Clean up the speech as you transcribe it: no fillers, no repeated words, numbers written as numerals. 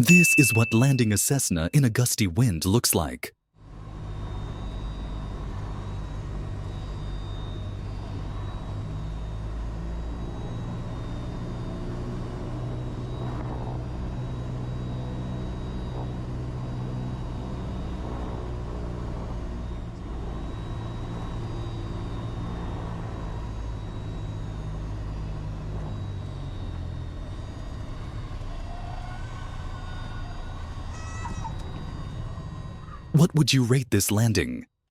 This is what landing a Cessna in a gusty wind looks like. What would you rate this landing?